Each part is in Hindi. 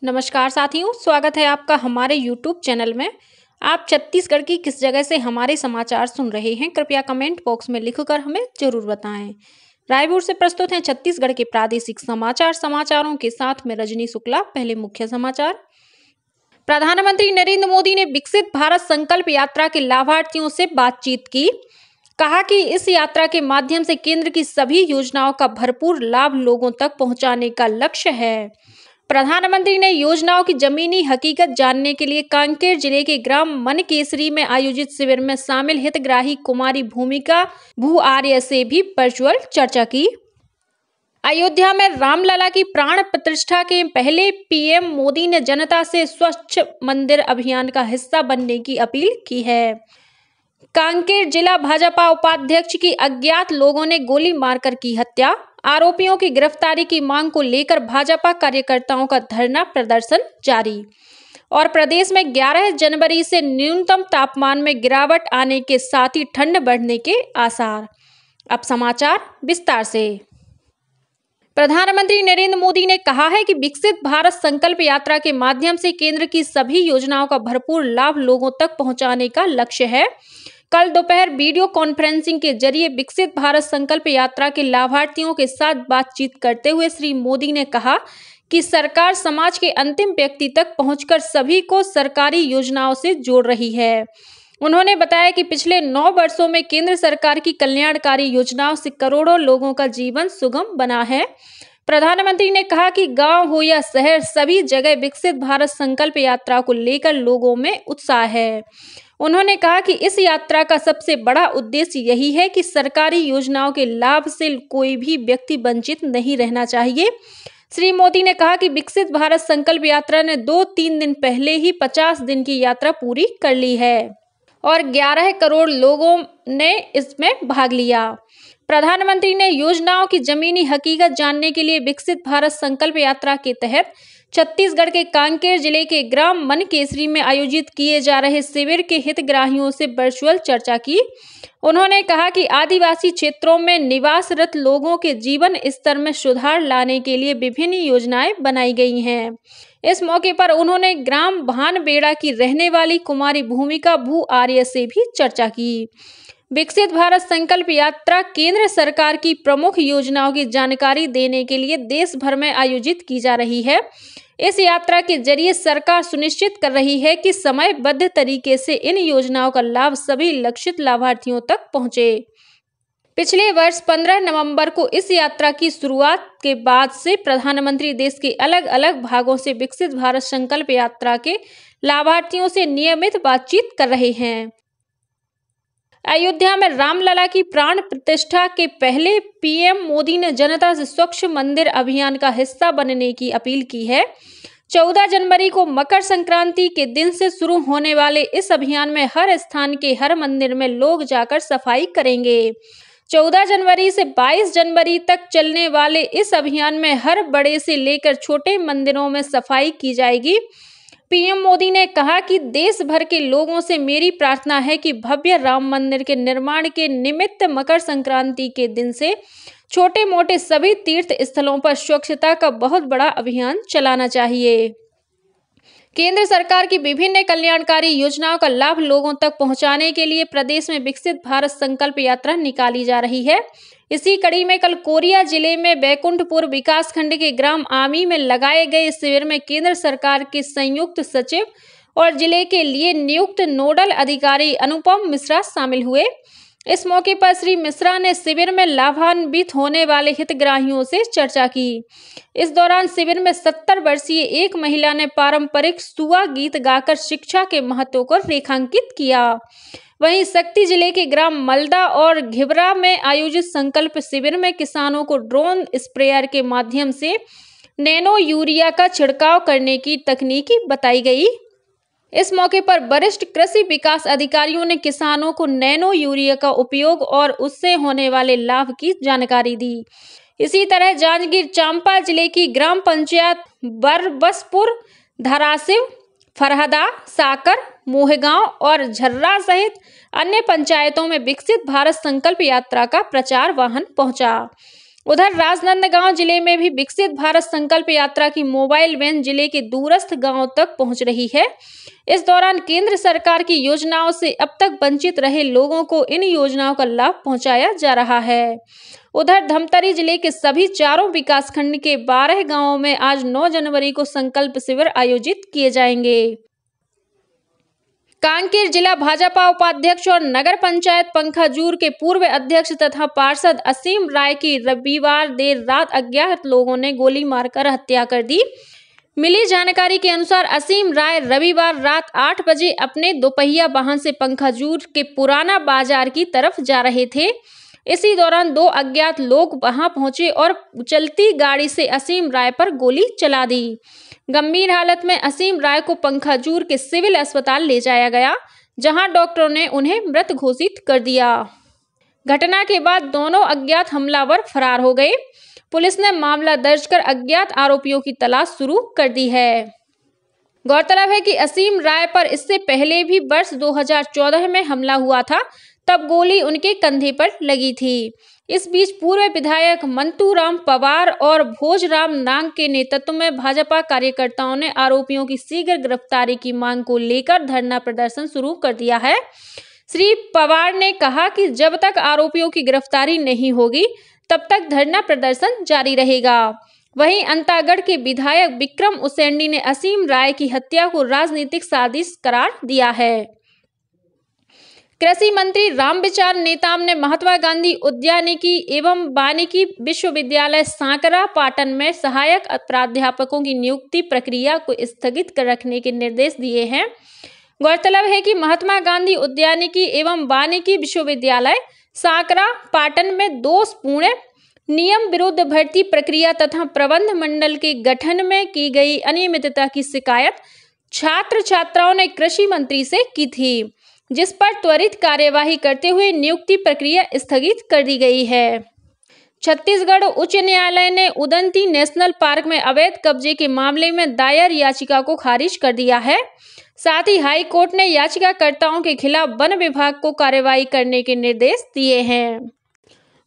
नमस्कार साथियों, स्वागत है आपका हमारे यूट्यूब चैनल में। आप छत्तीसगढ़ की किस जगह से हमारे समाचार सुन रहे हैं, कृपया कमेंट बॉक्स में लिखकर हमें जरूर बताएं। रायपुर से प्रस्तुत हैं छत्तीसगढ़ के प्रादेशिक समाचारों के साथ में रजनी शुक्ला। पहले मुख्य समाचार। प्रधानमंत्री नरेंद्र मोदी ने विकसित भारत संकल्प यात्रा के लाभार्थियों से बातचीत की। कहा कि इस यात्रा के माध्यम से केंद्र की सभी योजनाओं का भरपूर लाभ लोगों तक पहुंचाने का लक्ष्य है। प्रधानमंत्री ने योजनाओं की जमीनी हकीकत जानने के लिए कांकेर जिले के ग्राम मनकेसरी में आयोजित शिविर में शामिल हितग्राही कुमारी भूमिका भू आर्य से भी वर्चुअल चर्चा की। अयोध्या में रामलला की प्राण प्रतिष्ठा के पहले पीएम मोदी ने जनता से स्वच्छ मंदिर अभियान का हिस्सा बनने की अपील की है। कांकेर जिला भाजपा उपाध्यक्ष की अज्ञात लोगों ने गोली मारकर की हत्या। आरोपियों की गिरफ्तारी की मांग को लेकर भाजपा कार्यकर्ताओं का धरना प्रदर्शन जारी। और प्रदेश में 11 जनवरी से न्यूनतम तापमान में गिरावट आने के साथ ही ठंड बढ़ने के आसार। अब समाचार विस्तार से। प्रधानमंत्री नरेंद्र मोदी ने कहा है कि विकसित भारत संकल्प यात्रा के माध्यम से केंद्र की सभी योजनाओं का भरपूर लाभ लोगों तक पहुंचाने का लक्ष्य है। कल दोपहर वीडियो कॉन्फ्रेंसिंग के जरिए विकसित भारत संकल्प यात्रा के लाभार्थियों के साथ बातचीत करते हुए श्री मोदी ने कहा कि सरकार समाज के अंतिम व्यक्ति तक पहुंचकर सभी को सरकारी योजनाओं से जोड़ रही है। उन्होंने बताया कि पिछले 9 वर्षों में केंद्र सरकार की कल्याणकारी योजनाओं से करोड़ों लोगों का जीवन सुगम बना है। प्रधानमंत्री ने कहा कि गांव हो या शहर, सभी जगह विकसित भारत संकल्प यात्रा को लेकर लोगों में उत्साह है। उन्होंने कहा कि इस यात्रा का सबसे बड़ा उद्देश्य यही है कि सरकारी योजनाओं के लाभ से कोई भी व्यक्ति वंचित नहीं रहना चाहिए। श्री मोदी ने कहा कि विकसित भारत संकल्प यात्रा ने 2-3 दिन पहले ही 50 दिन की यात्रा पूरी कर ली है और 11 करोड़ लोगों ने इसमें भाग लिया। प्रधानमंत्री ने योजनाओं की जमीनी हकीकत जानने के लिए विकसित भारत संकल्प यात्रा के तहत छत्तीसगढ़ के कांकेर जिले के ग्राम मनकेसरी में आयोजित किए जा रहे शिविर के हितग्राहियों से वर्चुअल चर्चा की। उन्होंने कहा कि आदिवासी क्षेत्रों में निवासरत लोगों के जीवन स्तर में सुधार लाने के लिए विभिन्न योजनाएं बनाई गई हैं। इस मौके पर उन्होंने ग्राम भानबेड़ा की रहने वाली कुमारी भूमिका भू आर्य से भी चर्चा की। विकसित भारत संकल्प यात्रा केंद्र सरकार की प्रमुख योजनाओं की जानकारी देने के लिए देश भर में आयोजित की जा रही है। इस यात्रा के जरिए सरकार सुनिश्चित कर रही है कि समयबद्ध तरीके से इन योजनाओं का लाभ सभी लक्षित लाभार्थियों तक पहुंचे। पिछले वर्ष 15 नवंबर को इस यात्रा की शुरुआत के बाद से प्रधानमंत्री देश के अलग अलग भागों से विकसित भारत संकल्प यात्रा के लाभार्थियों से नियमित बातचीत कर रहे हैं। अयोध्या में रामलला की प्राण प्रतिष्ठा के पहले पीएम मोदी ने जनता से स्वच्छ मंदिर अभियान का हिस्सा बनने की अपील की है। 14 जनवरी को मकर संक्रांति के दिन से शुरू होने वाले इस अभियान में हर स्थान के हर मंदिर में लोग जाकर सफाई करेंगे। 14 जनवरी से 22 जनवरी तक चलने वाले इस अभियान में हर बड़े से लेकर छोटे मंदिरों में सफाई की जाएगी। पीएम मोदी ने कहा कि देश भर के लोगों से मेरी प्रार्थना है कि भव्य राम मंदिर के निर्माण के निमित्त मकर संक्रांति के दिन से छोटे मोटे सभी तीर्थ स्थलों पर स्वच्छता का बहुत बड़ा अभियान चलाना चाहिए। केंद्र सरकार की विभिन्न कल्याणकारी योजनाओं का लाभ लोगों तक पहुंचाने के लिए प्रदेश में विकसित भारत संकल्प यात्रा निकाली जा रही है। इसी कड़ी में कल कोरिया जिले में बैकुंठपुर विकासखंड के ग्राम आमी में लगाए गए शिविर में केंद्र सरकार के संयुक्त सचिव और जिले के लिए नियुक्त नोडल अधिकारी अनुपम मिश्रा शामिल हुए। इस मौके पर श्री मिश्रा ने शिविर में लाभान्वित होने वाले हितग्राहियों से चर्चा की। इस दौरान शिविर में 70 वर्षीय एक महिला ने पारंपरिक सुआ गीत गाकर शिक्षा के महत्व को रेखांकित किया। वहीं शक्ति जिले के ग्राम मलदा और घिबरा में आयोजित संकल्प शिविर में किसानों को ड्रोन स्प्रेयर के माध्यम से नैनो यूरिया का छिड़काव करने की तकनीक बताई गई। इस मौके पर वरिष्ठ कृषि विकास अधिकारियों ने किसानों को नैनो यूरिया का उपयोग और उससे होने वाले लाभ की जानकारी दी। इसी तरह जांजगीर चांपा जिले की ग्राम पंचायत बरबसपुर, धरासिव, फरहदा, साकर, मोहगांव और झर्रा सहित अन्य पंचायतों में विकसित भारत संकल्प यात्रा का प्रचार वाहन पहुंचा। उधर राजनांदगांव जिले में भी विकसित भारत संकल्प यात्रा की मोबाइल वैन जिले के दूरस्थ गांवों तक पहुंच रही है। इस दौरान केंद्र सरकार की योजनाओं से अब तक वंचित रहे लोगों को इन योजनाओं का लाभ पहुंचाया जा रहा है। उधर धमतरी जिले के सभी चारों विकासखंड के 12 गांवों में आज 9 जनवरी को संकल्प शिविर आयोजित किए जाएंगे। कांकेर जिला भाजपा उपाध्यक्ष और नगर पंचायत पंखाजूर के पूर्व अध्यक्ष तथा पार्षद असीम राय की रविवार देर रात अज्ञात लोगों ने गोली मारकर हत्या कर दी। मिली जानकारी के अनुसार असीम राय रविवार रात 8 बजे अपने दोपहिया वाहन से पंखाजूर के पुराना बाजार की तरफ जा रहे थे। इसी दौरान 2 अज्ञात लोग वहां पहुंचे और चलती गाड़ी से असीम राय पर गोली चला दी। गंभीर हालत में असीम राय को पंखाजूर के सिविल अस्पताल ले जाया गया, जहां डॉक्टरों ने उन्हें मृत घोषित कर दिया। घटना के बाद दोनों अज्ञात हमलावर फरार हो गए। पुलिस ने मामला दर्ज कर अज्ञात आरोपियों की तलाश शुरू कर दी है। गौरतलब है कि असीम राय पर इससे पहले भी वर्ष 2014 में हमला हुआ था, तब गोली उनके कंधे पर लगी थी। इस बीच पूर्व विधायक मंतूराम पवार और भोजराम नांग के नेतृत्व में भाजपा कार्यकर्ताओं ने आरोपियों की शीघ्र गिरफ्तारी की मांग को लेकर धरना प्रदर्शन शुरू कर दिया है। श्री पवार ने कहा कि जब तक आरोपियों की गिरफ्तारी नहीं होगी, तब तक धरना प्रदर्शन जारी रहेगा। वहीं अंतागढ़ के विधायक विक्रम उसेंडी ने असीम राय की हत्या को राजनीतिक साजिश करार दिया है। कृषि मंत्री रामविचार नेताम ने महात्मा गांधी उद्यानिकी एवं वानिकी विश्वविद्यालय सांकरा पाटन में सहायक प्राध्यापकों की नियुक्ति प्रक्रिया को स्थगित कर रखने के निर्देश दिए हैं। गौरतलब है कि महात्मा गांधी उद्यानिकी एवं वानिकी विश्वविद्यालय सांकरा पाटन में दोषपूर्ण नियम विरुद्ध भर्ती प्रक्रिया तथा प्रबंध मंडल के गठन में की गई अनियमितता की शिकायत छात्र छात्राओं ने कृषि मंत्री से की थी, जिस पर त्वरित कार्यवाही करते हुए नियुक्ति प्रक्रिया स्थगित कर दी गई है। छत्तीसगढ़ उच्च न्यायालय ने उदंती नेशनल पार्क में अवैध कब्जे के मामले में दायर याचिका को खारिज कर दिया है। साथ ही हाई कोर्ट ने याचिकाकर्ताओं के खिलाफ वन विभाग को कार्रवाई करने के निर्देश दिए हैं।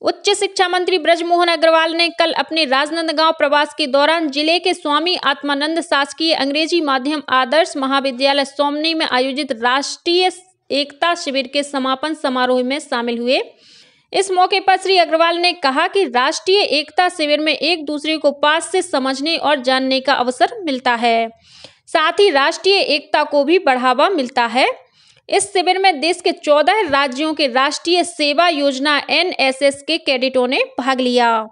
उच्च शिक्षा मंत्री बृजमोहन अग्रवाल ने कल अपने राजनांदगांव प्रवास के दौरान जिले के स्वामी आत्मानंद शासकीय अंग्रेजी माध्यम आदर्श महाविद्यालय सोमनी में आयोजित राष्ट्रीय एकता शिविर के समापन समारोह में शामिल हुए। इस मौके पर श्री अग्रवाल ने कहा कि राष्ट्रीय एकता शिविर में एक दूसरे को पास से समझने और जानने का अवसर मिलता है, साथ ही राष्ट्रीय एकता को भी बढ़ावा मिलता है। इस शिविर में देश के 14 राज्यों के राष्ट्रीय सेवा योजना NSS के कैडेटों ने भाग लिया।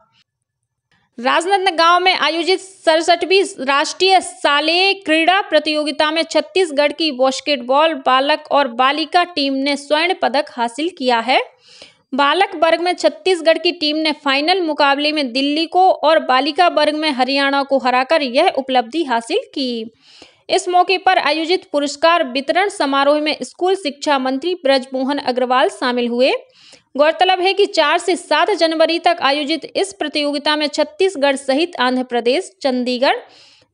राजनांदगांव में आयोजित 67वीं राष्ट्रीय शालेय क्रीड़ा प्रतियोगिता में छत्तीसगढ़ की बास्केटबॉल बालक और बालिका टीम ने स्वर्ण पदक हासिल किया है। बालक वर्ग में छत्तीसगढ़ की टीम ने फाइनल मुकाबले में दिल्ली को और बालिका वर्ग में हरियाणा को हराकर यह उपलब्धि हासिल की। इस मौके पर आयोजित पुरस्कार वितरण समारोह में स्कूल शिक्षा मंत्री बृजमोहन अग्रवाल शामिल हुए। गौरतलब है कि 4 से 7 जनवरी तक आयोजित इस प्रतियोगिता में छत्तीसगढ़ सहित आंध्र प्रदेश, चंडीगढ़,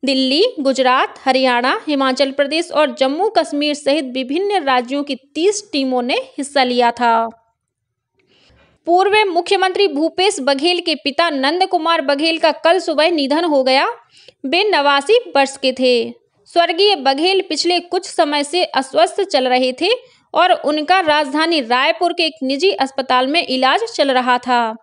दिल्ली, गुजरात, हरियाणा, हिमाचल प्रदेश और जम्मू कश्मीर सहित विभिन्न राज्यों की 30 टीमों ने हिस्सा लिया था। पूर्व मुख्यमंत्री भूपेश बघेल के पिता नंद कुमार बघेल का कल सुबह निधन हो गया। वे 89 वर्ष के थे। स्वर्गीय बघेल पिछले कुछ समय से अस्वस्थ चल रहे थे और उनका राजधानी रायपुर के एक निजी अस्पताल में इलाज चल रहा था।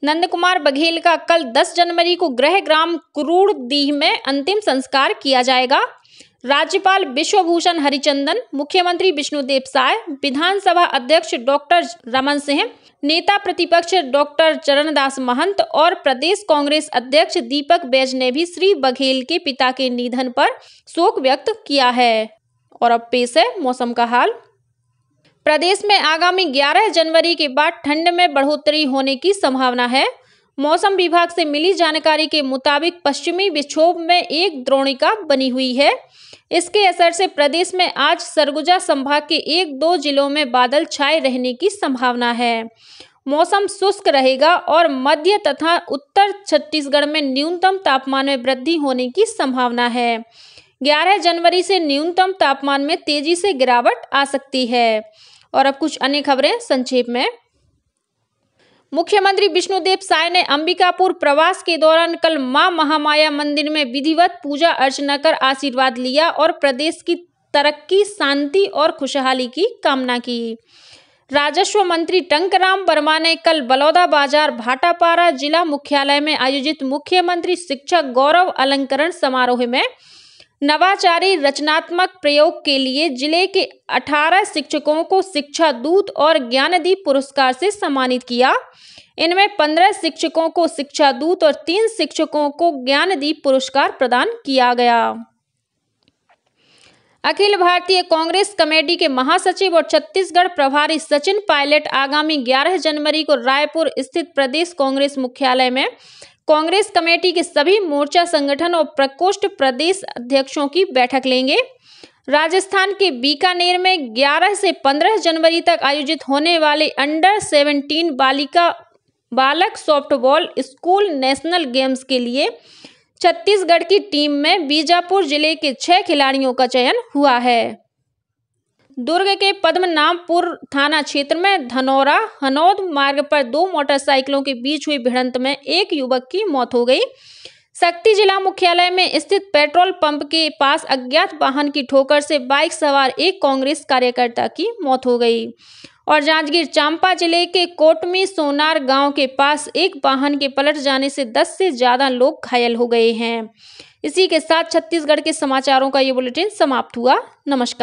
नंद कुमार बघेल का कल 10 जनवरी को गृह ग्राम कुरूड़दीह में अंतिम संस्कार किया जाएगा। राज्यपाल विश्वभूषण हरिचंदन, मुख्यमंत्री विष्णुदेव साय, विधानसभा अध्यक्ष डॉक्टर रमन सिंह, नेता प्रतिपक्ष डॉक्टर चरणदास महंत और प्रदेश कांग्रेस अध्यक्ष दीपक बैज ने भी श्री बघेल के पिता के निधन पर शोक व्यक्त किया है। और अब पेश है मौसम का हाल। प्रदेश में आगामी 11 जनवरी के बाद ठंड में बढ़ोतरी होने की संभावना है। मौसम विभाग से मिली जानकारी के मुताबिक पश्चिमी विक्षोभ में एक द्रोणिका बनी हुई है। इसके असर से प्रदेश में आज सरगुजा संभाग के 1-2 जिलों में बादल छाए रहने की संभावना है। मौसम शुष्क रहेगा और मध्य तथा उत्तर छत्तीसगढ़ में न्यूनतम तापमान में वृद्धि होने की संभावना है। 11 जनवरी से न्यूनतम तापमान में तेजी से गिरावट आ सकती है। और अब कुछ अन्य खबरें संक्षेप में। मुख्यमंत्री विष्णुदेव साय ने अंबिकापुर प्रवास के दौरान कल मां महामाया मंदिर में विधिवत पूजा अर्चना कर आशीर्वाद लिया और प्रदेश की तरक्की, शांति और खुशहाली की कामना की। राजस्व मंत्री टंकराम वर्मा ने कल बलौदाबाजार भाटापारा जिला मुख्यालय में आयोजित मुख्यमंत्री शिक्षक गौरव अलंकरण समारोह में नवाचारी रचनात्मक प्रयोग के लिए जिले के 18 शिक्षकों को शिक्षा दूत और ज्ञानदीप पुरस्कार से सम्मानित किया। इनमें 15 शिक्षकों को शिक्षा दूत और 3 शिक्षकों को ज्ञानदीप पुरस्कार प्रदान किया गया। अखिल भारतीय कांग्रेस कमेटी के महासचिव और छत्तीसगढ़ प्रभारी सचिन पायलट आगामी 11 जनवरी को रायपुर स्थित प्रदेश कांग्रेस मुख्यालय में कांग्रेस कमेटी के सभी मोर्चा संगठन और प्रकोष्ठ प्रदेश अध्यक्षों की बैठक लेंगे। राजस्थान के बीकानेर में 11 से 15 जनवरी तक आयोजित होने वाले अंडर 17 बालक सॉफ्टबॉल स्कूल नेशनल गेम्स के लिए छत्तीसगढ़ की टीम में बीजापुर जिले के 6 खिलाड़ियों का चयन हुआ है। दुर्ग के पद्मनाभपुर थाना क्षेत्र में धनौरा हनौद मार्ग पर 2 मोटरसाइकिलों के बीच हुई भिड़ंत में एक युवक की मौत हो गई। शक्ति जिला मुख्यालय में स्थित पेट्रोल पंप के पास अज्ञात वाहन की ठोकर से बाइक सवार एक कांग्रेस कार्यकर्ता की मौत हो गई। और जांजगीर चांपा जिले के कोटमी सोनार गांव के पास एक वाहन के पलट जाने से 10 से ज्यादा लोग घायल हो गए हैं। इसी के साथ छत्तीसगढ़ के समाचारों का ये बुलेटिन समाप्त हुआ। नमस्कार।